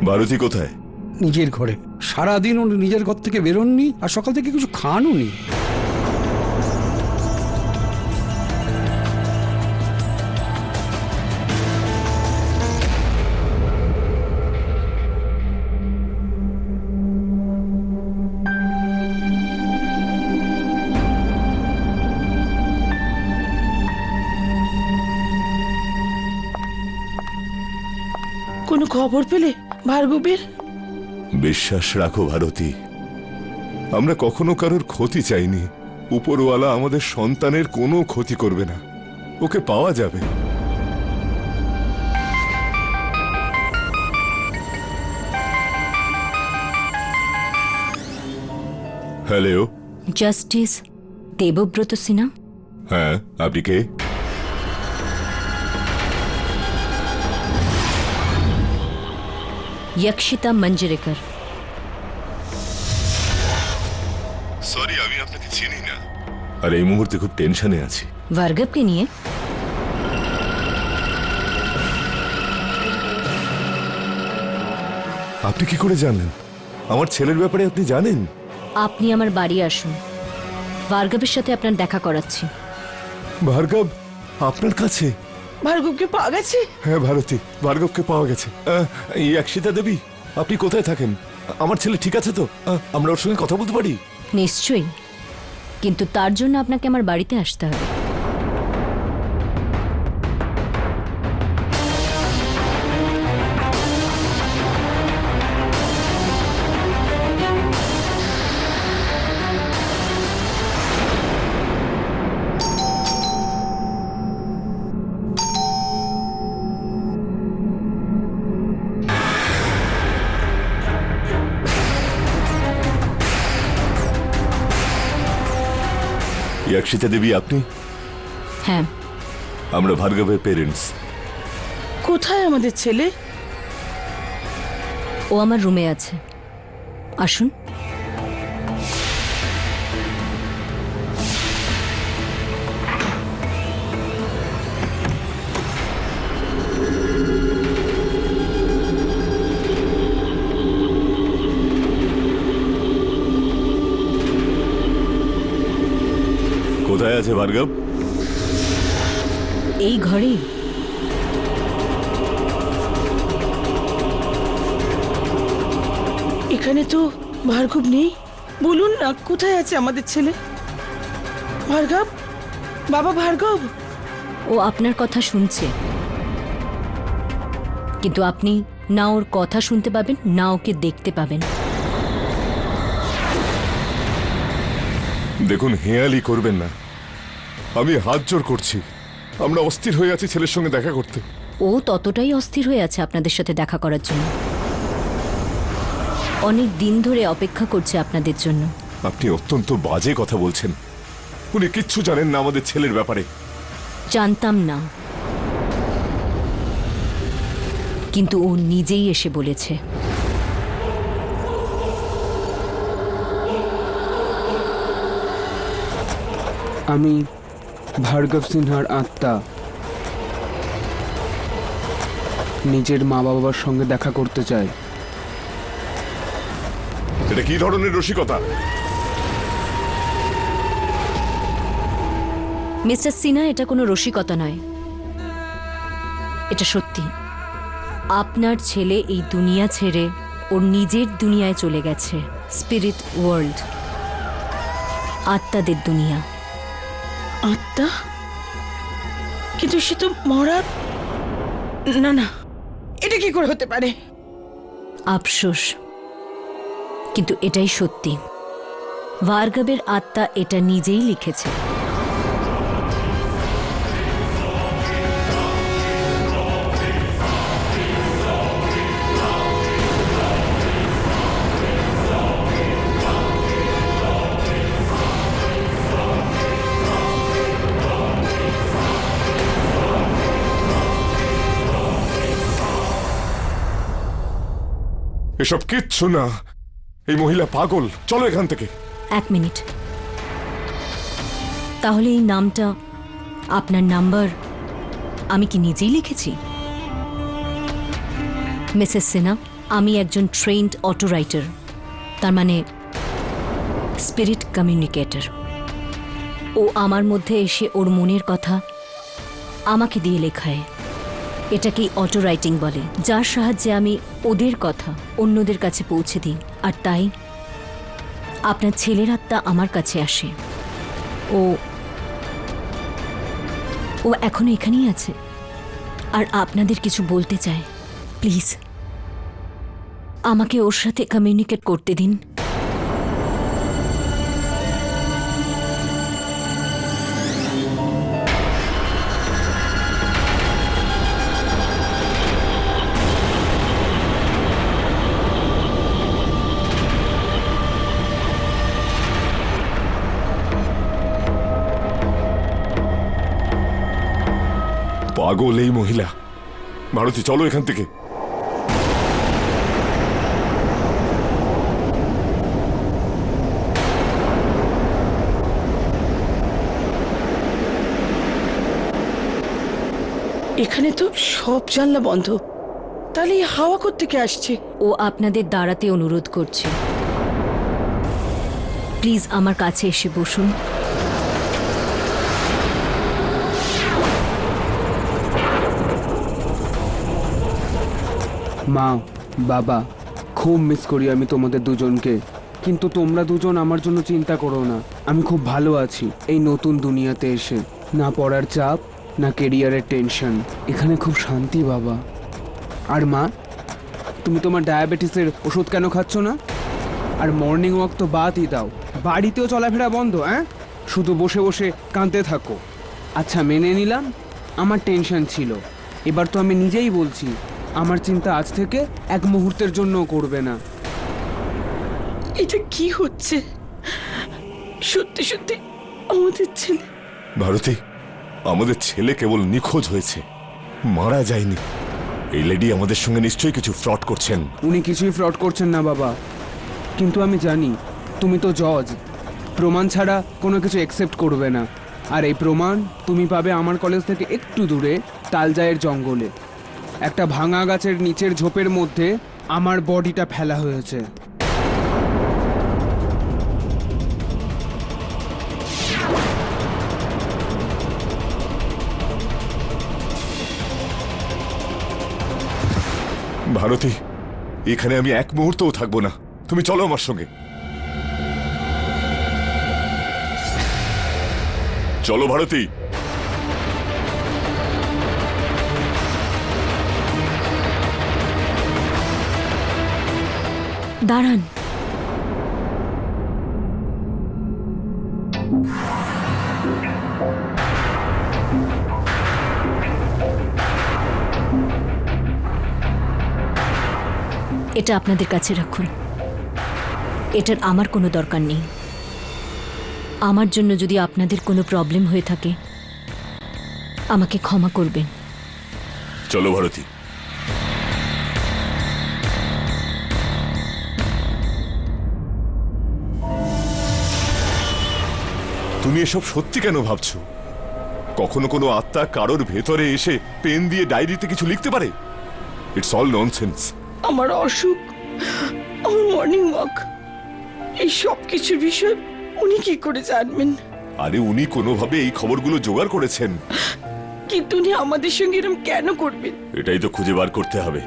ভারতী কোথায়? নিজের ঘরে। সারাদিন উনি নিজের ঘর থেকে বেরোননি, আর সকাল থেকে কিছু খানও নি। কোনো খবর পেলে ভার্গবের? বিশ্বাস রাখো ভারতী, আমরা কখনো কারোর ক্ষতি চাইনি। উপরওয়ালা আমাদের সন্তানের কোনো ক্ষতি করবে না, ওকে পাওয়া যাবে। Hello, justice Debabrata Sinha. হ্যাঁ, আপনি কে? यक्षिता मंजरेकर। সরি, আমি আপনাকে চিনি না। আর এই মুহূর্তে খুব টেনশনে আছি। ভার্গব কে নিয়ে? আপনি কি করে জানেন? আমার ছেলের ব্যাপারে আপনি জানেন? আপনি আমার বাড়ি আসুন, ভার্গবের সাথে আপনার দেখা করাচ্ছি। ভার্গব আপনার কাছে? ভার্গবকে পাওয়া গেছে? হ্যাঁ ভারতী, ভার্গবকে পাওয়া গেছে। ইয়াকশিতা দেবী, আপনি কোথায় থাকেন? আমার ছেলে ঠিক আছে তো? আমরা ওর সঙ্গে কথা বলতে পারি? নিশ্চয়ই, কিন্তু তার জন্য আপনাকে আমার বাড়িতে আসতে হবে। ইয়াকশিতা দেবী আপনি? হ্যাঁ, আমরা ভার্গবের পেরেন্টস। কোথায় আমাদের ছেলে? ও আমার রুমে আছে, আসুন। কোথায় আছে ভার্গব? এই ঘরেই। এখানে তো ভার্গব নেই। বলুন না, কোথায় আছে আমাদের ছেলে? ভার্গব, বাবা ভার্গব। ও আপনার কথা শুনছে, কিন্তু আপনি না ওর কথা শুনতে পাবেন না ওকে দেখতে পাবেন। দেখুন, হেয়ালি করবেন না, আমি হাত জোর করছি। আমরা অস্থির হয়ে আছি ছেলের সঙ্গে দেখা করতে। ও ততটাই অস্থির হয়ে আছে আপনাদের সাথে দেখা করার জন্য। অনেক দিন ধরে অপেক্ষা করছে আপনাদের জন্য। আপনি অত্যন্ত বাজে কথা বলছেন। উনি কিচ্ছু জানেন না আমাদের ছেলের ব্যাপারে। জানতাম না, কিন্তু ও নিজেই এসে বলেছে। আমি ভার্গব সিনহার আত্মা, নিজের মা বাবার সঙ্গে দেখা করতে চাই। এটা কি ধরনের রসিকতা? মিস্টার সিনহা, এটা কোনো রসিকতা নয়, এটা সত্যি। আপনার ছেলে এই দুনিয়া ছেড়ে ওর নিজের দুনিয়ায় চলে গেছে, স্পিরিট ওয়ার্ল্ড, আত্মাদের দুনিয়া। আত্মা? কিন্তু সে তো মরা। না না, এটা কি করে হতে পারে? আফসোস, কিন্তু এটাই সত্যি। ভার্গবের আত্মা এটা নিজেই লিখেছে। এসব কিচ্ছু না, এই মহিলা পাগল। চলো এখান থেকে। এক মিনিট, তাহলে এই নামটা, আপনার নাম্বার আমি কি নিজেই লিখেছি? মিসেস সিনহা, আমি একজন ট্রেন্ড অটো রাইটার, তার মানে স্পিরিট কমিউনিকেটর। ও আমার মধ্যে এসে ওর মনের কথা আমাকে দিয়ে লেখায়। এটাকেই অটো রাইটিং বলে, যার সাহায্যে আমি ওদের কথা অন্যদের কাছে পৌঁছে দিই। আর তাই আপনার ছেলের আত্মা আমার কাছে আসে। ও ও এখনো এখানেই আছে আর আপনাদের কিছু বলতে চায়। প্লিজ আমাকে ওর সাথে কমিউনিকেট করতে দিন। পাগল এই মহিলা। ভারতী, চলো এখান থেকে। এখানে তো সব জানলা বন্ধ, তাহলে এই হাওয়া কোত্থেকে আসছে? ও আপনাদের দাঁড়াতে অনুরোধ করছে। প্লিজ আমার কাছে এসে বসুন। মা, বাবা, খুব মিস করি আমি তোমাদের দুজনকে। কিন্তু তোমরা দুজন আমার জন্য চিন্তা করো না, আমি খুব ভালো আছি এই নতুন দুনিয়াতে এসে। না পড়ার চাপ, না কেরিয়ারের টেনশন, এখানে খুব শান্তি বাবা। আর মা, তুমি তোমার ডায়াবেটিসের ওষুধ কেন খাচ্ছ না? আর মর্নিং ওয়াক তো বাদই দাও, বাড়িতেও চলাফেরা বন্ধ, হ্যাঁ? শুধু বসে বসে কাঁদতে থাকো। আচ্ছা, মেনে নিলাম আমার টেনশন ছিল, এবার তো আমি নিজেই বলছি আমার চিন্তা আজ থেকে এক মুহূর্তের জন্যও করবে না। এটা কি হচ্ছে? সত্যি সত্যি আমাদের ছেলে? ভারতী, আমাদের ছেলে কেবল নিখোঁজ হয়েছে, মারা যায়নি। এই লেডি আমাদের সঙ্গে নিশ্চয়ই কিছু ফ্রড করছেন। উনি কিছুই ফ্রড করছেন না বাবা, কিন্তু আমি জানি তুমি তো জজ, প্রমাণ ছাড়া কোনো কিছু অ্যাকসেপ্ট করবে না। আর এই প্রমাণ তুমি পাবে আমার কলেজ থেকে একটু দূরে তালজায়ের জঙ্গলে। একটা ভাঙা গাছের নিচের ঝোপের মধ্যে আমার বডিটা ফেলা হয়েছে। ভারতী, এখানে আমি এক মুহূর্তও থাকবো না, তুমি চলো আমার সঙ্গে। চলো ভারতী। দাঁড়ান, এটা আপনাদের কাছে রাখুন। এটার আমার কোনো দরকার নেই। আমার জন্য যদি আপনাদের কোনো প্রবলেম হয়ে থাকে আমাকে ক্ষমা করবেন। চলো ভারতী। তুমি এসব সত্যি কেন ভাবছো? কখনো কোনো আত্মা কারোর ভেতরে এসে পেন দিয়ে ডায়েরিতে কিছু লিখতে পারে? It's all nonsense. আমার অসুখ, আমার মর্নিং ওয়াক, এই সব কিছুর বিষয় উনি কি করে জানবেন? আরে উনি কোনোভাবে এই খবরগুলো জোগাড় করেছেন। কিন্তু উনি আমাদের সঙ্গে এরকম কেন করবেন? এটাই তো খুঁজে বার করতে হবে।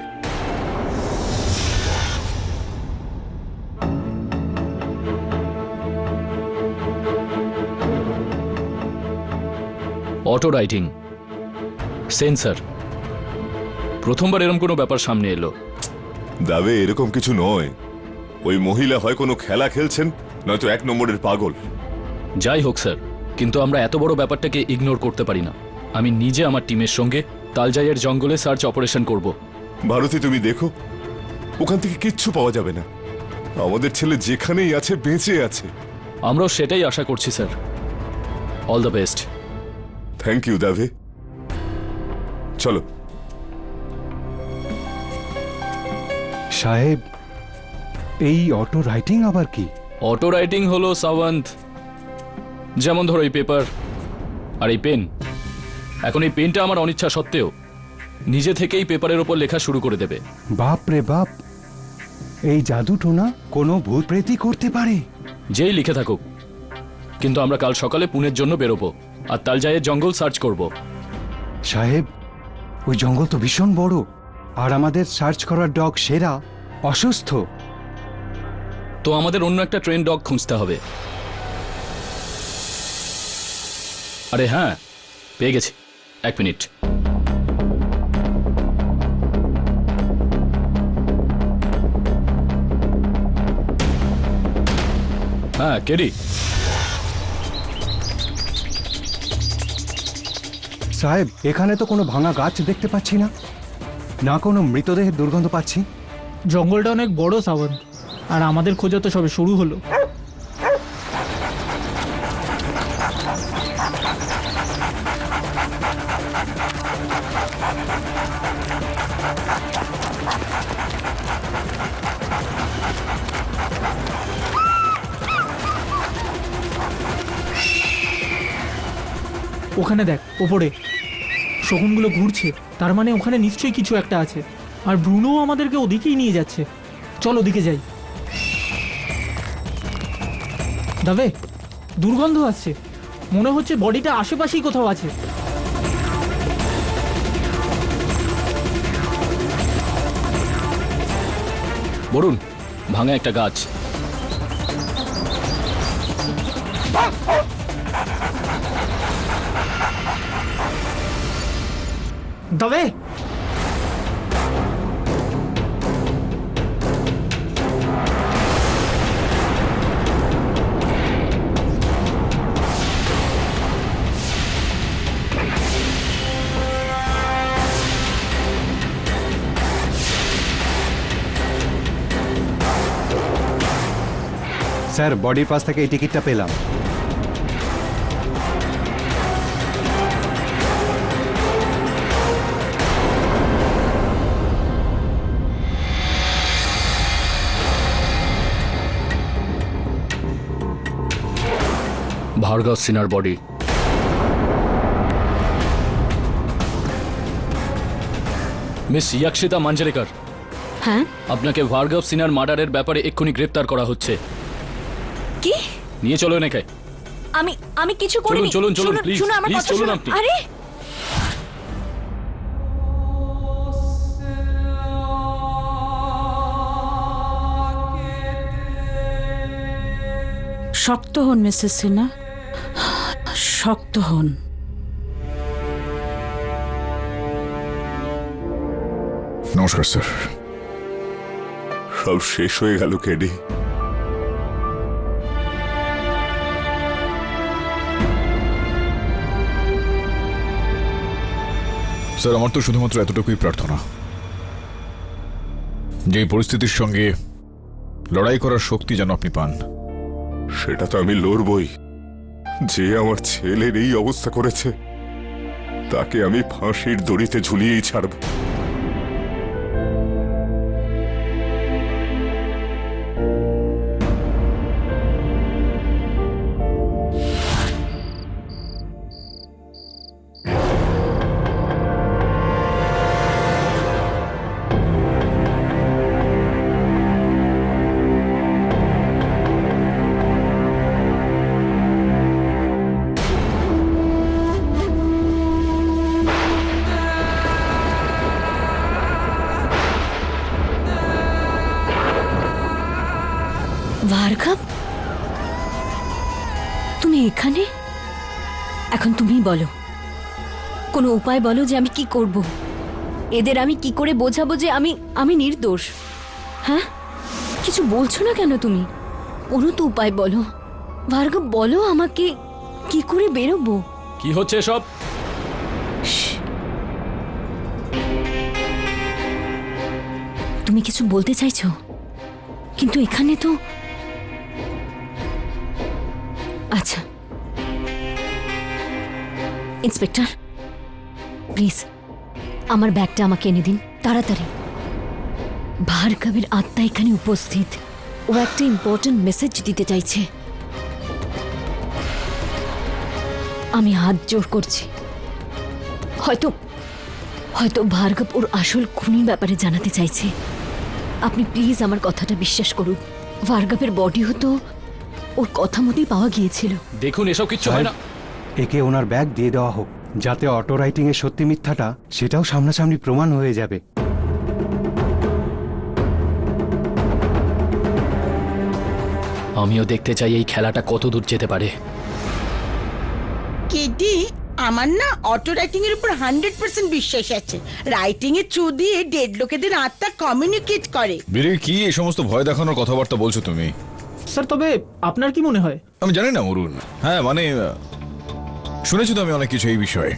অটো রাইটিং, সেন্সার, প্রথমবার এরকম কোনো ব্যাপার সামনে এলো। দাবে এরকম কিছু নয়। ওই মহিলা হয় কোনো খেলা খেলছেন, নয়তো এক নম্বরের পাগল। যাই হোক স্যার, কিন্তু আমরা এত বড় ব্যাপারটাকে ইগনোর করতে পারি না। আমি নিজে আমার টিমের সঙ্গে তালজাইয়ের জঙ্গলে সার্চ অপারেশন করব। ভারতী, তুমি দেখো, ওখান থেকে কিচ্ছু পাওয়া যাবে না। আমাদের ছেলে যেখানেই আছে বেঁচে আছে। আমরাও সেটাই আশা করছি sir. All the best. Thank you Dave. চলো। সাহেব, এই অটো রাইটিং আবার কি? অটো রাইটিং হলো সাওয়ান্ত, যেমন ধরো এই পেপার আর এই পেন। এখন এই পেনটা আমার অনিচ্ছা সত্ত্বেও নিজে থেকেই পেপারের ওপর লেখা শুরু করে দেবে। বাপ রে বাপ, এই জাদুটো না কোনো ভূত প্রেতই করতে পারে। যেই লিখে থাকুক, কিন্তু আমরা কাল সকালে পুনের জন্য বেরোবো আর তালজাইয়ের জঙ্গল সার্চ করব। সাহেব, ওই জঙ্গল তো ভীষণ বড়, আর আমাদের সার্চ করার ডগ সেরা অসুস্থ। তো আমাদের অন্য একটা ট্রেন ডগ খুঁজতে হবে। আরে হ্যাঁ, পেয়ে গেছি, 1 মিনিট। হ্যাঁ, কেডি। সাহেব, এখানে তো কোনো ভাঙা গাছ দেখতে পাচ্ছি না, না কোনো মৃতদেহের দুর্গন্ধ পাচ্ছি। জঙ্গলটা অনেক বড় সাবন্ত, আর আমাদের খোঁজা তো সবে শুরু হলো। ওখানে দেখ, ওপরে শকুনগুলো ঘুরছে, তার মানে ওখানে নিশ্চয়ই কিছু একটা আছে। আর ব্রুনো আমাদেরকে ওদিকেই নিয়ে যাচ্ছে। চল ওদিকে যাই। দাবে, দুর্গন্ধ আসছে, মনে হচ্ছে বডিটা আশেপাশেই কোথাও আছে। বরুণ, ভাঙা একটা গাছ। দাবে, স্যার, বডির পাশ থেকে এই টিকিটটা পেলাম। ভার্গব সিনহার বডি। মিস ইয়াকশিতা মাঞ্জরেকর, হ্যাঁ, আপনাকে ভার্গব সিনহার মার্ডারের ব্যাপারে এক্ষুনি গ্রেপ্তার করা হচ্ছে। কি? নিয়ে চলো নাকি? আমি কিছু করিনি। চলুন, চলুন, শুনুন, please, শুনুন, আমার please, কথা চলুন শুনুন। আপনি। আরে শক্ত হন মিসেস সিনহা, শক্ত হন। নমস্কার স্যার। সব শেষ হয়ে গেল কেডি। স্যার, আমার তো শুধুমাত্র এতটুকুই প্রার্থনা, যে এই পরিস্থিতির সঙ্গে লড়াই করার শক্তি যেন আপনি পান। সেটা তো আমি লড়বই। যে আমার ছেলের এই অবস্থা করেছে, তাকে আমি ফাঁসির দড়িতে ঝুলিয়েই ছাড়ব। ভার্গব, তুমি এখানে? এখন তুমিই বলো, কোনো উপায় বলো যে আমি কি করব। এদের আমি কি করে বোঝাবো যে আমি নির্দোষ? হ্যাঁ, কিছু বলছো না কেন তুমি? কোনো তো উপায় বলো ভার্গব, বলো আমাকে, কি করে বেরোবো? কি হচ্ছে সব? তুমি কিছু বলতে চাইছো, কিন্তু এখানে তো। আচ্ছা, ইন্সপেক্টর, প্লিজ আমার ব্যাগটা আমাকে এনে দিন তাড়াতাড়ি। ভার্গবের আত্মা এখানে উপস্থিত, ও একটা ইম্পর্ট্যান্ট মেসেজ দিতে চাইছে। আমি হাত জোর করছি, হয়তো হয়তো ভার্গব ওর আসল খুনির ব্যাপারে জানাতে চাইছে। আপনি প্লিজ আমার কথাটা বিশ্বাস করুন। ভার্গবের বডিও তো ওর কথা মতোই পাওয়া গিয়েছিল। দেখুন এসব কিচ্ছু হয় না। একে ওনার ব্যাগ দিয়ে দেওয়া হোক, যাতে অটো রাইটিং এর সত্যি মিথ্যাটা সেটাও সামনাসামনি প্রমাণ হয়ে যাবে। আমিও দেখতে চাই এই খেলাটা কত দূর যেতে পারে। কেডি, আমার না অটো রাইটিং এর উপর 100% বিশ্বাস আছে। রাইটিং এর থ্রু দিয়ে ডেড লোকেদের আত্মা কমিউনিকেট করে। বীরে, কি এই সমস্ত ভয় দেখানোর কথাবার্তা বলছো তুমি? স্যার তবে আপনার কি মনে হয়? আমি জানি না অরুণ। হ্যাঁ মানে শুনেছি তো আমি অনেক কিছু এই বিষয়ে,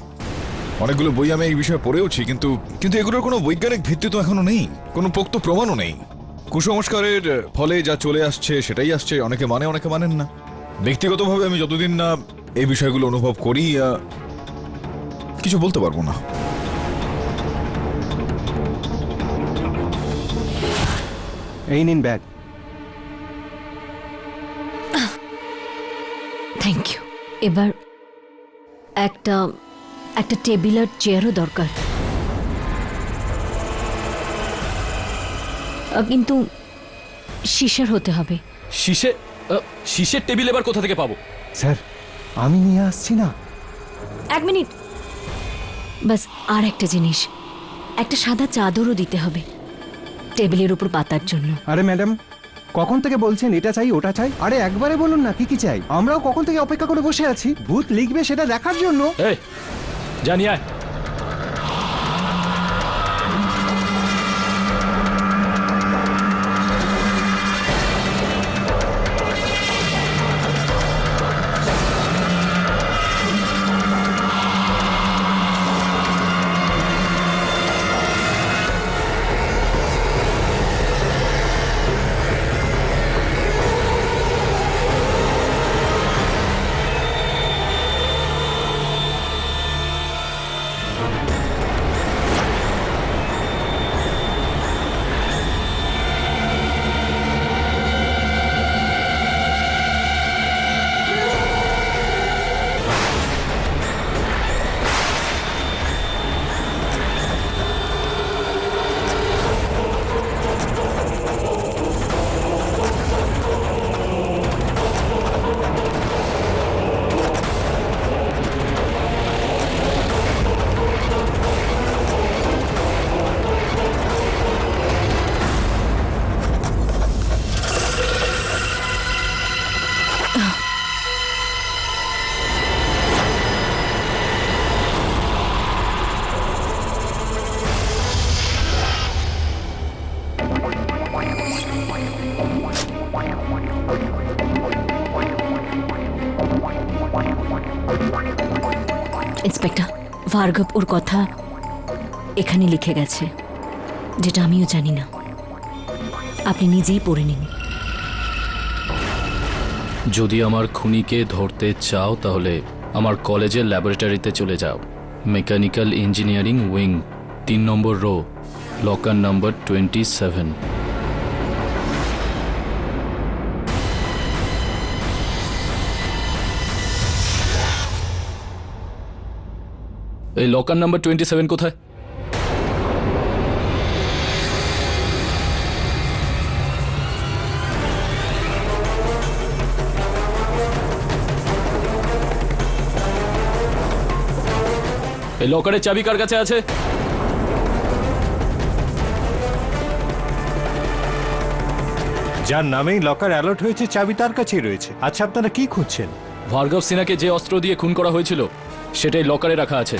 অনেকগুলো বই আমি এই বিষয়ে পড়েওছি, কিন্তু কিন্তু এগুলোর কোনো বৈজ্ঞানিক ভিত্তি তো এখনো নেই, কোনো পোক্ত প্রমাণও নেই। কুসংস্কারের ফলে যা চলে আসছে সেটাই আসছে, অনেকে মানে অনেকে মানেন না। ব্যক্তিগতভাবে আমি যতদিন না এই বিষয়গুলো অনুভব করি কিছু বলতে পারবো না। এই নিন ব্যাগ। Thank you. এবার একটা একটা টেবিল আর চেয়ারও দরকার, কিন্তু শিশার হতে হবে। শীষের টেবিল এবার কোথা থেকে পাবো? স্যার আমি নিয়ে আসছি না। এক মিনিট, বাস আর একটা জিনিস, একটা সাদা চাদরও দিতে হবে টেবিলের উপর পাতার জন্য। আরে ম্যাডাম, কখন থেকে বলছেন এটা চাই ওটা চাই? আরে একবারে বলুন না কি কি চাই। আমরাও কখন থেকে অপেক্ষা করে বসে আছি ভূত লিখবে সেটা দেখার জন্য। এই জানি আয়। ইন্সপেক্টর, ভার্গব ওর কথা এখানে লিখে গেছে, যেটা আমিও জানি না। আপনি নিজেই পড়ে নিন। যদি আমার খুনিকে ধরতে চাও তাহলে আমার কলেজের ল্যাবরেটরিতে চলে যাও। মেকানিক্যাল ইঞ্জিনিয়ারিং উইং, 3 নম্বর রো, লকার নাম্বার 27। এই লকার নাম্বার 27 কোথায়? এই লকারের চাবি কার কাছে আছে? যার নামেই লকার অ্যালার্ট হয়েছে চাবি তার কাছেই রয়েছে। আচ্ছা আপনারা কি খুঁজছেন? ভার্গব সিনহাকে যে অস্ত্র দিয়ে খুন করা হয়েছিল সেটাই লকারে রাখা আছে।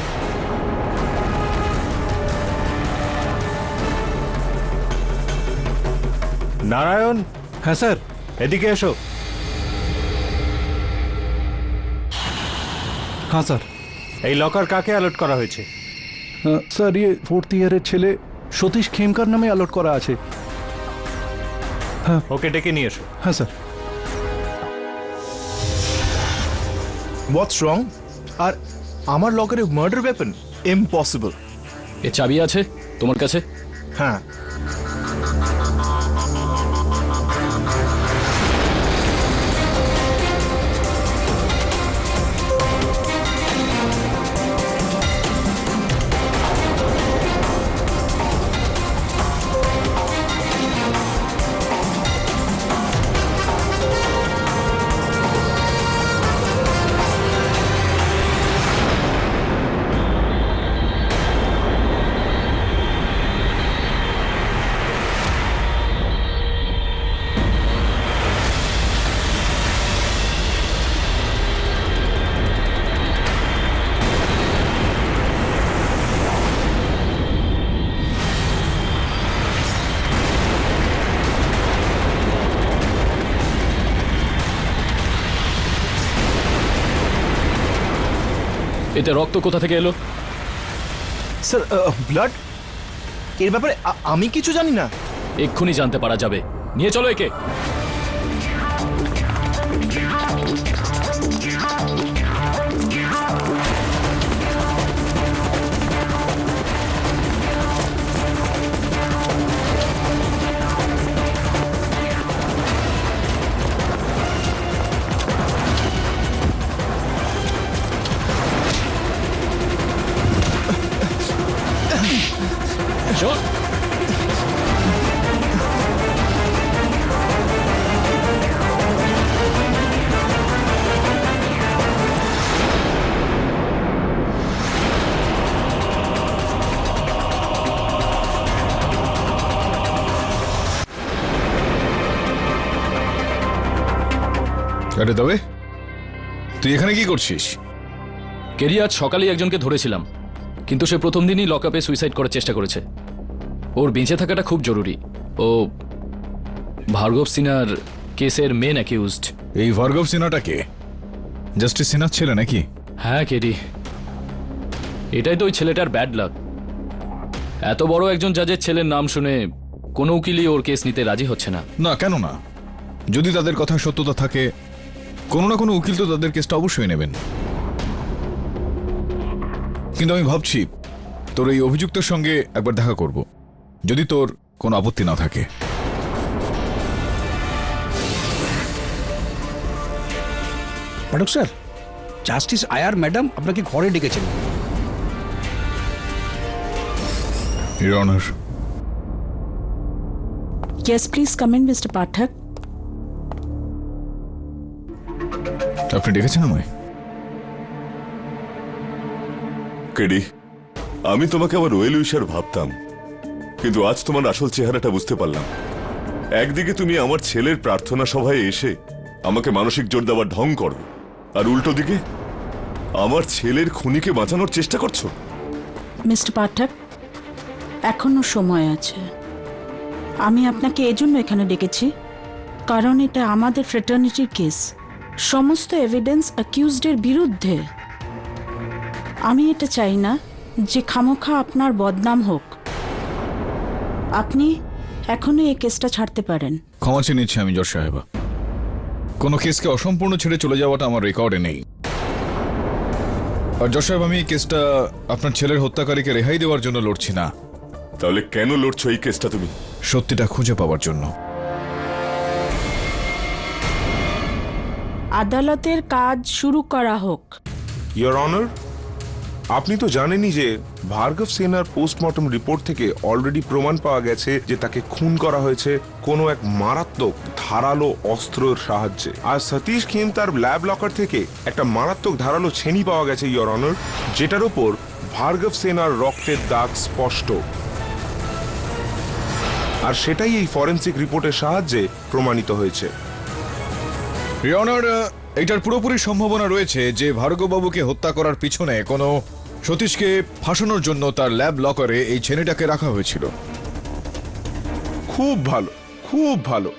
নারায়ণ। হ্যাঁ স্যার। এদিকে এসো। হ্যাঁ স্যার। এই লকার কাকে অ্যালার্ট করা হয়েছে? স্যার ইয়ে 4th ইয়ারের ছেলে সতীশ খেমকার নামে অ্যালার্ট করা আছে। হ্যাঁ। ওকে ডেকে নিয়ে এসো। হ্যাঁ স্যার। হোয়াটস রং? আর আমার লকারে মার্ডার ওয়েপন? ইম্পসিবল। এ চাবি আছে তোমার কাছে? হ্যাঁ। এতে রক্ত কোথা থেকে এলো? স্যার ব্লাড, এর ব্যাপারে আমি কিছু জানি না। এক্ষুনি জানতে পারা যাবে। নিয়ে চলো একে। চল। আরে তবে তুই এখানে কি করছিস? কেরি, আজ সকালেই একজনকে ধরেছিলাম, কিন্তু সে প্রথম দিনই লকআপে সুইসাইড করার চেষ্টা করেছে। ওর বেঁচে থাকাটা খুব জরুরি। ও ভার্গব সিনহার কেসের মেন অ্যাকিউজড। এই ভার্গব সিনহাটা কে? জাস্টিস সিনহার ছেলে নাকি? হ্যাঁ কেরি, এটাই তো ওই ছেলেটার ব্যাড লাক। এত বড় একজন জাজের ছেলের নাম শুনে কোনো উকিলই ওর কেস নিতে রাজি হচ্ছে না। না, কেন না? যদি তাদের কথা সত্যতা থাকে, কোনো না কোনো উকিল তো তাদের কেসটা অবশ্যই নেবেন। কিন্তু আমি ভাবছি তোর এই অভিযুক্তের সঙ্গে একবার দেখা করব, যদি তোর কোনো আপত্তি না থাকে। পাঠক স্যার, জাস্টিস আয়ার ম্যাডাম আপনাকে ঘরে ডেকেছেন। Your honour. Yes, please come in, Mr. Pathak. আপনি ডেকেছেন আমায়? কেডি, আমি তোমাকে আমার ওয়েল উইশার ভাবতাম, কিন্তু আজ তোমার আসল চেহারাটা বুঝতে পারলাম। একদিকে তুমি আমার ছেলের প্রার্থনা সভায় এসে আমাকে মানসিক জোর দেওয়ার ঢং করো, আর উল্টো দিকে আমার ছেলের খুনিকে বাঁচানোর চেষ্টা করছো। মিস্টার পাঠক, এখনো সময় আছে। আমি আপনাকে এজন্য এখানে ডেকেছি কারণ এটা আমাদের ফ্রেটার্নিটির কেস। সমস্ত এভিডেন্স অ্যাকিউজডের বিরুদ্ধে। আমি এটা চাই না যে খামোখা আপনার বদনাম হোক। আপনি এখনো এই কেসটা ছাড়তে পারেন। ক্ষমা চেয়ে নিচ্ছি আমি জজ সাহেবা। কোনো কেসকে অসম্পূর্ণ ছেড়ে চলে যাওয়াটা আমার রেকর্ডে নেই। আর জজ সাহেব, আমি এই কেসটা আপনার ছেলের হত্যাকারীকে রেহাই দেওয়ার জন্য লড়ছি না। তাহলে কেন লড়ছো এই কেসটা তুমি? সত্যিটা খুঁজে পাওয়ার জন্য। আদালতের কাজ শুরু করা হোক। ইওর অনার, আপনি তো জানেনই যে ভার্গব সিনহার পোস্টমর্টম রিপোর্ট থেকে অলরেডি প্রমাণ পাওয়া গেছে যে তাকে খুন করা হয়েছে কোনো এক মারাত্মক ধারালো অস্ত্রের সাহায্যে। আর সতীশ খেমতার ল্যাব লকার থেকে একটা মারাত্মক ধারালো ছেনি পাওয়া গেছে ইওর অনার, যেটার উপর ভার্গব সিনহার রক্তের দাগ স্পষ্ট। আর সেটাই এই ফরেন্সিক রিপোর্টের সাহায্যে প্রমাণিত হয়েছে। ইওর অনার, এটার পুরোপুরি সম্ভাবনা রয়েছে যে ভার্গববাবুকে হত্যা করার পিছনে কোনো সতীশকে ফাঁসানোর জন্য তার ল্যাব লকারে এই ছেলেটাকে রাখা হয়েছিল। খুব ভালো, খুব ভালো,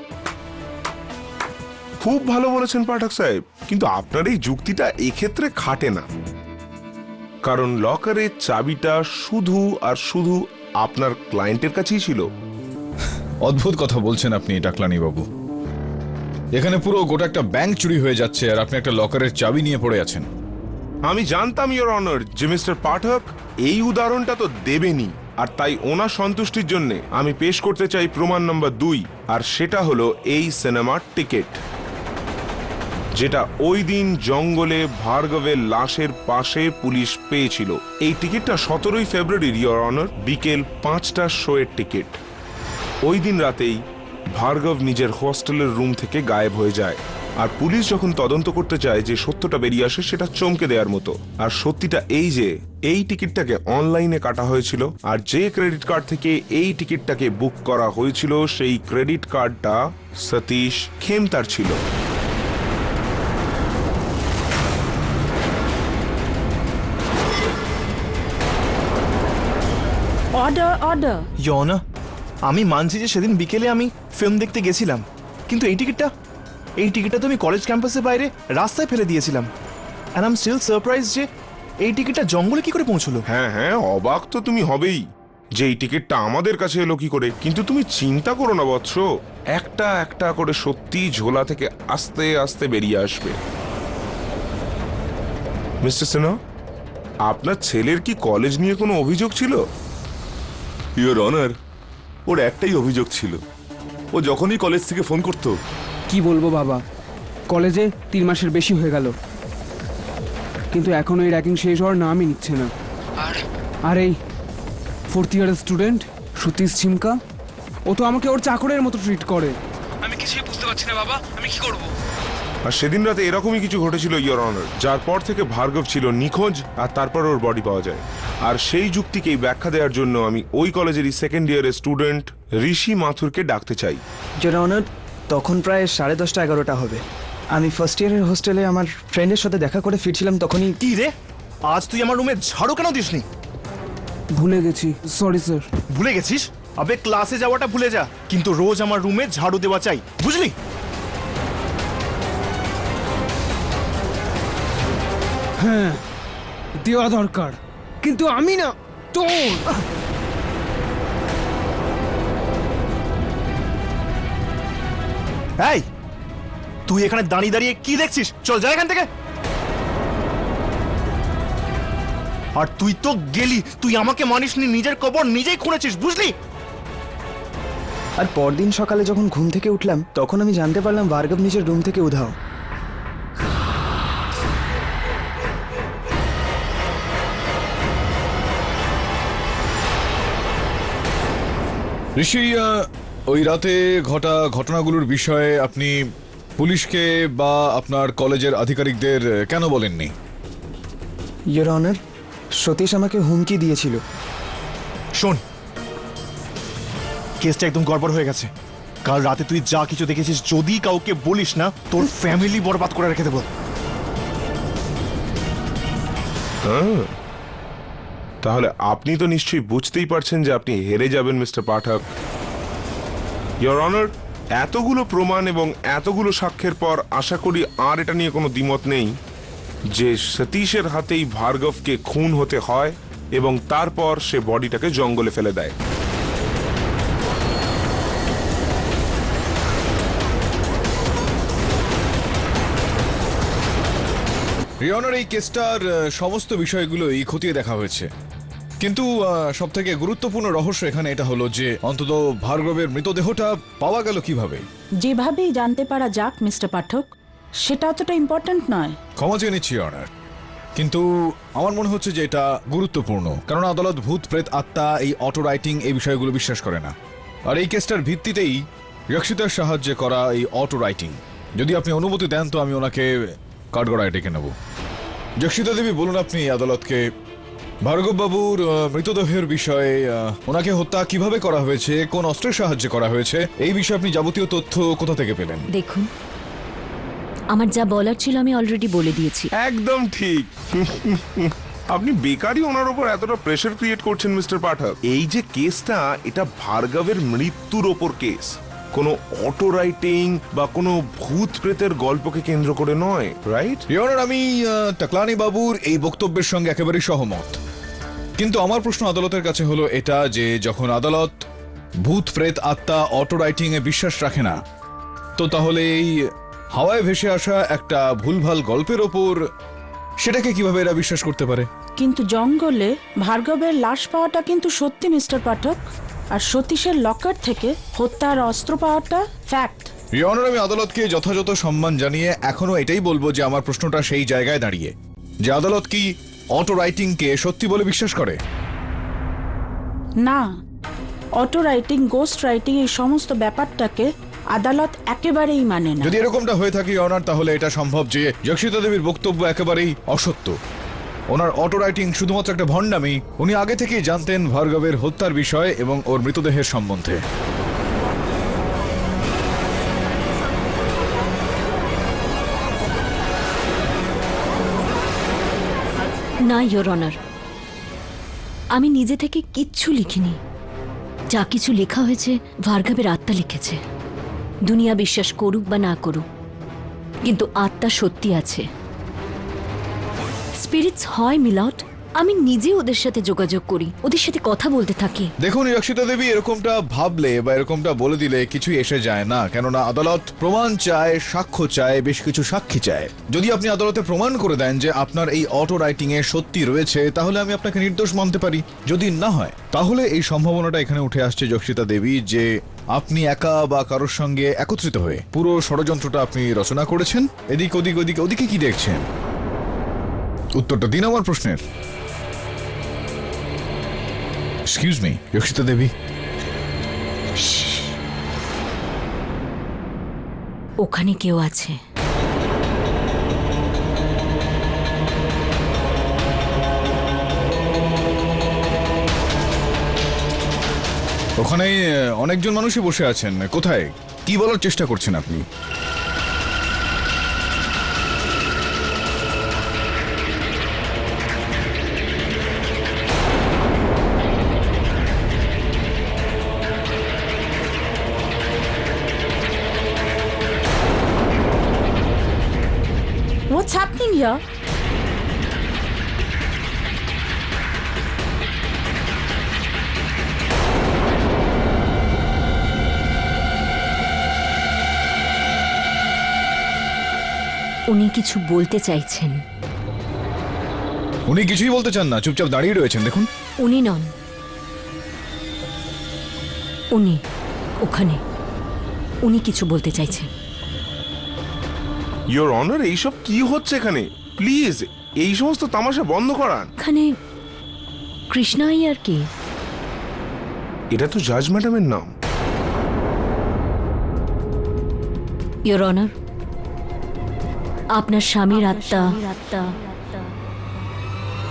খুব ভালো বলেছেন পাঠক সাহেব। কিন্তু আপনার এই যুক্তিটা এক্ষেত্রে খাটে না, কারণ লকারের চাবিটা শুধু আর শুধু আপনার ক্লায়েন্টের কাছেই ছিল। অদ্ভুত কথা বলছেন আপনি টাকলানি বাবু। এখানে পুরো গোটা একটা ব্যাংক চুরি হয়ে যাচ্ছে আর আপনি একটা লকারের চাবি নিয়ে পড়ে আছেন। আমি জানতাম ইওর অনার যে মিস্টার পাঠক এই উদাহরণটা তো দেবেনি, আর তাই ওনার সন্তুষ্টির জন্য আমি পেশ করতে চাই প্রমাণ নম্বর 2, আর সেটা হলো এই সিনেমার টিকিট, যেটা ওই দিন জঙ্গলে ভার্গবের লাশের পাশে পুলিশ পেয়েছিল। এই টিকিটটা 17 ফেব্রুয়ারি ইওর অনার বিকেল 5টার শোয়ের টিকিট। ওই দিন রাতেই ভার্গব নিজের হোস্টেলের রুম থেকে গায়েব হয়ে যায়, আর পুলিশ যখন তদন্ত করতে চায় যে সত্যটা বেরিয়ে আসে সেটা চমকে দেওয়ার মতো। আর সত্যিটা এই যে এই টিকিটটাকে অনলাইনে কাটা হয়েছিল, আর যে ক্রেডিট কার্ড থেকে এই টিকিটটাকে বুক করা হয়েছিল সেই ক্রেডিট কার্ডটা সতীশ খেমতার ছিল। Order, order. ইওর অনার, আমি মানছি যে সেদিন বিকেলে আমি ফিল্ম দেখতে গেছিলাম, কিন্তু এই টিকিটটা তো আমি কলেজ ক্যাম্পাসের বাইরে রাস্তায় ফেলে দিয়েছিলাম। And I am still surprise যে এই টিকিটটা জঙ্গলে কি করে পৌঁছলো? হ্যাঁ হ্যাঁ, অবাক তো তুমি হবেই যে এই টিকিটটা আমাদের কাছে এলো কি করে। কিন্তু তুমি চিন্তা করো না বৎস, একটা একটা করে সত্যি ঝোলা থেকে আস্তে আস্তে বেরিয়ে আসবে। মিস্টার সিনহা, আপনার ছেলের কি কলেজ নিয়ে কোনো অভিযোগ ছিল? ইওর অনার, ওর একটাই অভিযোগ ছিল। ও যখনই কলেজ থেকে ফোন করতো, কি বলবো বাবা, কলেজে 3 মাসের বেশি হয়ে গেল, কিন্তু এখনো এই র্যাগিং শেষ হওয়ার নামই নিচ্ছে না। আর এই 4th ইয়ারের স্টুডেন্ট সতীশ ঝিমকা, ও তো আমাকে ওর চাকরের মতো ট্রিট করে। আমি কিছুই বুঝতে পারছি না বাবা, আমি কি করব? আর সেদিন রাতে এরকমই কিছু ঘটেছিল ইওর অনার, যার পর থেকে ভার্গব ছিল নিখোঁজ আর তারপর ওর বডি পাওয়া যায়। আর সেই যুক্তিকেই ব্যাখ্যা দেওয়ার জন্য আমি ওই কলেজেরই 2nd ইয়ারের স্টুডেন্ট ঋষি মাথুরকে ডাকতে চাই। ইওর অনার, তখন প্রায় 10:30 11টা হবে। আমি ফার্স্ট ইয়ারের হোস্টেলে আমার ফ্রেন্ডের সাথে দেখা করে ফিরছিলাম, তখনই। কি রে, আজ তুই আমার রুমে ঝাড়ু কেন দিসনি? ভুলে গেছি, সরি স্যার। ভুলে গেছিস? আবে ক্লাসে যাওয়াটা ভুলে যা, কিন্তু রোজ আমার রুমে ঝাড়ু দেওয়া চাই, বুঝলি? হ্যাঁ, দেওয়া দরকার, কিন্তু আমি না, তোর। এই, তুই এখানে দাঁড়িয়ে দাঁড়িয়ে কি দেখছিস? চল যা এখান থেকে। আর তুই তো গেলি, তুই আমাকে মানিসনি, নিজের কবর নিজেই খুঁড়েছিস, বুঝলি? আর পরদিন সকালে যখন ঘুম থেকে উঠলাম, তখন আমি জানতে পারলাম ভার্গব নিজের রুম থেকে উধাও। ঋষি, ওই রাতে ঘটা ঘটনাগুলোর বিষয়ে আপনি পুলিশকে বা আপনার কলেজের আধিকারিকদের কেন বলেননি? ইওর অনার, সতীশ আমাকে হুমকি দিয়েছিল। শোন, কেসটা একদম গড়বড় হয়ে গেছে। কাল রাতে তুই যা কিছু দেখেছিস যদি কাউকে বলিস না, তোর ফ্যামিলি বরবাদ করে রেখে দেবো। হ্যাঁ, তাহলে আপনি তো নিশ্চয়ই বুঝতেই পারছেন যে আপনি হেরে যাবেন মিস্টার পাঠক। ইওর অনার, এতগুলো প্রমাণ এবং এতগুলো সাক্ষ্যের পর আশা করি আর এটা নিয়ে কোনো দ্বিমত নেই যে সতীশের হাতেই ভার্গবকে খুন হতে হয় এবং তারপর সে বডিটাকে জঙ্গলে ফেলে দেয়। রিয়নার এই কেসটার সমস্ত বিষয়গুলোই খতিয়ে দেখা হয়েছে, কিন্তু সব থেকে গুরুত্বপূর্ণ রহস্য এখানে এটা হলো যে অন্তত ভার্গবের মৃতদেহটা পাওয়া গেল কিভাবে। যেভাবেই জানতে পারা যাক মিস্টার পাঠক, সেটা অতটা ইম্পর্ট্যান্ট নয়। ক্ষমা চেয়ে নিচ্ছি অনার, কিন্তু আমার মনে হচ্ছে যে এটা গুরুত্বপূর্ণ, কারণ আদালত ভূত প্রেত আত্মা এই অটো রাইটিং এই বিষয়গুলো বিশ্বাস করে না। আর এই কেসটার ভিত্তিতেই রক্ষিতার সাহায্যে করা এই অটো রাইটিং, যদি আপনি অনুমতি দেন তো আমি ওনাকে কাঠগড়ায় ডেকে নেব। যক্ষিতা দেবী, বলুন আপনি আদালতকে ভার্গব বাবুর মৃতদেহের বিষয়ে, ওনাকে হত্যা কিভাবে করা হয়েছে, কোন অস্ত্রের সাহায্যে করা হয়েছে, এই বিষয়ে আপনি যাবতীয় তথ্য কোথা থেকে পেলেন? দেখুন, আমার যা বলার ছিল আমি অলরেডি বলে দিয়েছি। একদম ঠিক। আপনি বেকারই ওনার উপর এতটা প্রেসার ক্রিয়েট করছেন মিস্টার পাঠক। এই যে কেসটা, এটা ভার্গবের মৃত্যুর ওপর কেস, কোনো অটো রাইটিং বা কোনো ভূত প্রেতের গল্পকে কেন্দ্র করে নয়, রাইট? ইয়নার, আমি টাকলানি বাবুর এই বক্তব্যের সঙ্গে একেবারেই সহমত, কিন্তু আমার প্রশ্ন আদালতের কাছে হলো এটা যে যখন আদালত ভূত প্রেত আত্মা অটো রাইটিং এ বিশ্বাস রাখে না, তো তাহলে এই হাওয়ায় ভেসে আসা একটা ভুলভাল গল্পের ওপর সেটাকে কিভাবে এরা বিশ্বাস করতে পারে? কিন্তু জঙ্গলে ভার্গবের লাশ পাওয়াটা কিন্তু সত্যি মিস্টার পাঠক, আর সতীশের লকার থেকে হত্যার অস্ত্র পাওয়াটা ফ্যাক্ট। ইয়নার, আমি আদালতকে যথাযথ সম্মান জানিয়ে এখনো এটাই বলবো যে আমার প্রশ্নটা সেই জায়গায় দাঁড়িয়ে যে আদালত কি অটো রাইটিংকে সত্যি বলে বিশ্বাস করে? না, অটো রাইটিং, গোস্ট রাইটিং এই সমস্ত ব্যাপারটাকে আদালত একেবারেই মানে না। যদি এরকমটা হয়ে থাকে ইয়নার, তাহলে এটা সম্ভব যে যক্ষিতা দেবীর বক্তব্য একেবারেই অসত্য। ওনার অটো রাইটিং শুধুমাত্র একটা ভণ্ডামি। উনি আগে থেকেই জানতেন ভার্গবের হত্যার বিষয় এবং ওর মৃতদেহের সম্বন্ধে। না ইয়োর অনার, আমি নিজে থেকে কিচ্ছু লিখিনি। যা কিছু লেখা হয়েছে ভার্গবের আত্মা লিখেছে। দুনিয়া বিশ্বাস করুক বা না করুক, কিন্তু আত্মা সত্যি আছে। স্পিরিটস হয় মিলট। আমি নিজে ওদের সাথে যোগাযোগ করি, ওদের সাথে কথা বলতে থাকি। দেখুন রক্ষিতা দেবী, এরকমটা ভাবলে বা এরকমটা বলে দিলে কিছুই এসে যায় না, কেননা আদালত প্রমাণ চায়, সাক্ষ্য চায়, বেশ কিছু সাক্ষী চায়। যদি আপনি আদালতে প্রমাণ করে দেন যে আপনার এই অটো রাইটিং এ সত্যি রয়েছে, তাহলে আমি আপনাকে নির্দোষ মানতে পারি। যদি না হয়, তাহলে এই সম্ভাবনাটা এখানে উঠে আসছে রক্ষিতা দেবী যে আপনি একা বা কারোর সঙ্গে একত্রিত হয়ে পুরো ষড়যন্ত্রটা আপনি রচনা করেছেন। এদিক ওদিক ওদিকে ওদিকে কি দেখছেন? উত্তরটা দিন আমার প্রশ্নের। এক্সকিউজ মি রক্ষিতা দেবী। ওখানে কেউ আছে। ওখানে অনেকজন মানুষই বসে আছেন। কোথায়? কি বলার চেষ্টা করছেন আপনি? What's happening here? উনি কিছু বলতে চাইছেন। উনি কিছুই বলতে চান না, চুপচাপ দাঁড়িয়ে রয়েছেন। দেখুন, উনি নন, উনি ওখানে, উনি কিছু বলতে চাইছেন। ইয়োর অনার, এইসব কি হচ্ছে এখানে? প্লিজ এই সমস্ত তামাশা বন্ধ করান। এখানে কৃষ্ণা আর কি? এটা তো জাজ ম্যাডামের নাম। ইয়োর অনার, আপনার স্বামীর আত্মা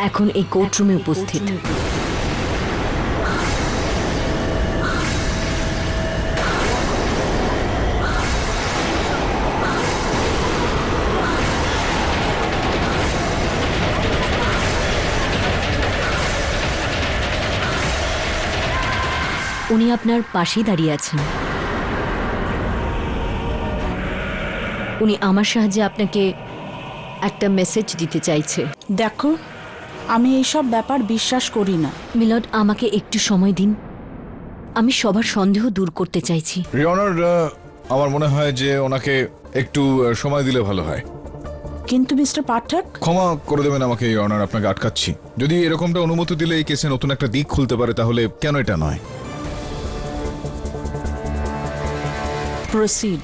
এখন এই কোর্টরুমে উপস্থিত। উনি আপনার পাশেই দাঁড়িয়ে আছেন। উনি আমার সাহায্যে আপনাকে একটা মেসেজ দিতে চাইছে। দেখো, আমি এইসব ব্যাপার বিশ্বাস করি না। মিলট, আমাকে একটু সময় দিন, আমি সবার সন্দেহ দূর করতে চাইছি। রিয়নার, আমার মনে হয় যে ওনাকে একটু সময় দিলে ভালো হয়। কিন্তু মিস্টার পাঠক, ক্ষমা করে দেবেন আমাকে রিয়নার, আপনাকে আটকাচ্ছি। যদি এরকমটা অনুমতি দিলে এই কেসে নতুন একটা দিক খুলতে পারে, তাহলে কেন এটা নয়? প্রসিড।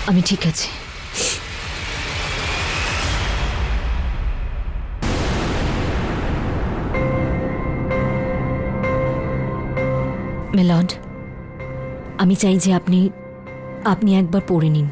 আমি ঠিক আছি। মিলড, আমি চাই যে আপনি একবার পড়ে নিন।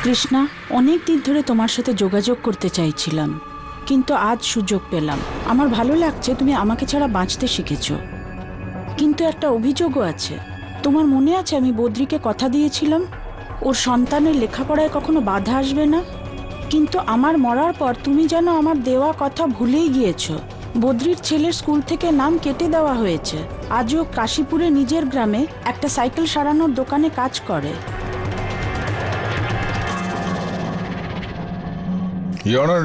কৃষ্ণা, অনেক দিন ধরে তোমার সাথে যোগাযোগ করতে চাইছিলাম, কিন্তু আজ সুযোগ পেলাম। আমার ভালো লাগছে তুমি আমাকে ছাড়া বাঁচতে শিখেছ, কিন্তু একটা অভিযোগও আছে। তোমার মনে আছে আমি বদ্রীকে কথা দিয়েছিলাম ওর সন্তানের লেখাপড়ায় কখনো বাধা আসবে না, কিন্তু আমার মরার পর তুমি যেন আমার দেওয়া কথা ভুলেই গিয়েছো। বদ্রীর ছেলের স্কুল থেকে নাম কেটে দেওয়া হয়েছে। আজও কাশীপুরে নিজের গ্রামে একটা সাইকেল সারানোর দোকানে কাজ করে। ইওর অনার,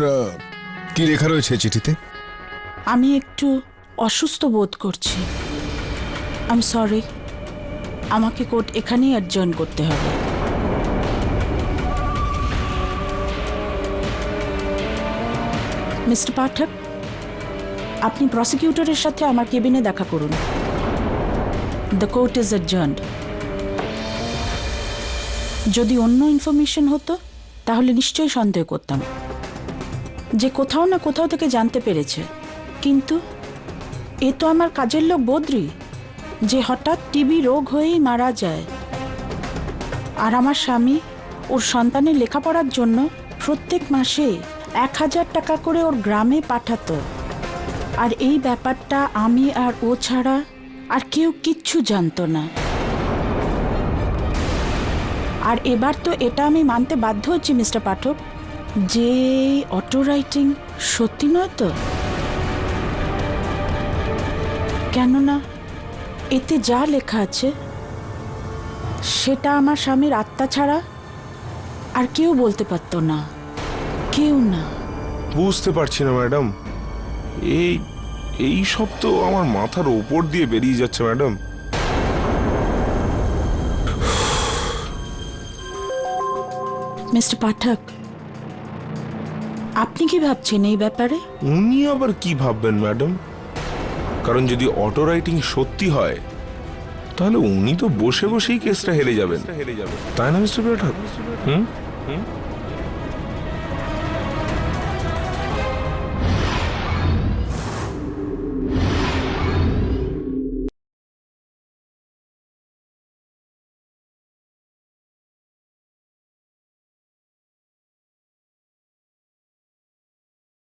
কি লেখা রয়েছে চিঠিতে? আমি একটু অসুস্থ বোধ করছি। আই এম সরি, আমাকে কোর্ট এখানেই অ্যাডজার্ন করতে হবে। মিস্টার পাঠক, আপনি প্রসিকিউটরের সাথে আমার কেবিনে দেখা করুন। The court is adjourned. যদি অন্য ইনফরমেশন হতো তাহলে নিশ্চয়ই সন্দেহ করতাম যে কোথাও না কোথাও থেকে জানতে পেরেছে, কিন্তু এ তো আমার কাজের লোক বদ্রী, যে হঠাৎ টিবি রোগ হয়েই মারা যায়। আর আমার স্বামী ওর সন্তানের লেখাপড়ার জন্য প্রত্যেক মাসে 1000 টাকা করে ওর গ্রামে পাঠাতো। আর এই ব্যাপারটা আমি আর ও ছাড়া আর কেউ কিচ্ছু জানতো না। আর এবার তো এটা আমি মানতে বাধ্য হচ্ছি মিস্টার পাঠক যে অটো রাইটিং সত্যি নয় তো, কেননা এতে যা লেখা আছে সেটা আমার স্বামীর আত্মা ছাড়া আর কেউ বলতে পারতো না, কেউ না। বুঝতে পারছি না ম্যাডাম, এই সব তো আমার মাথার ওপর দিয়ে বেরিয়ে যাচ্ছে ম্যাডাম। মিস্টার পাঠক, আপনি কি ভাবছেন এই ব্যাপারে? উনি আবার কি ভাববেন ম্যাডাম? কারণ যদি অটো রাইটিং সত্যি হয় তাহলে উনি তো বসে বসেই কেসটা হেরে যাবেন, তাই না মিস্টার পাঠক? হুম।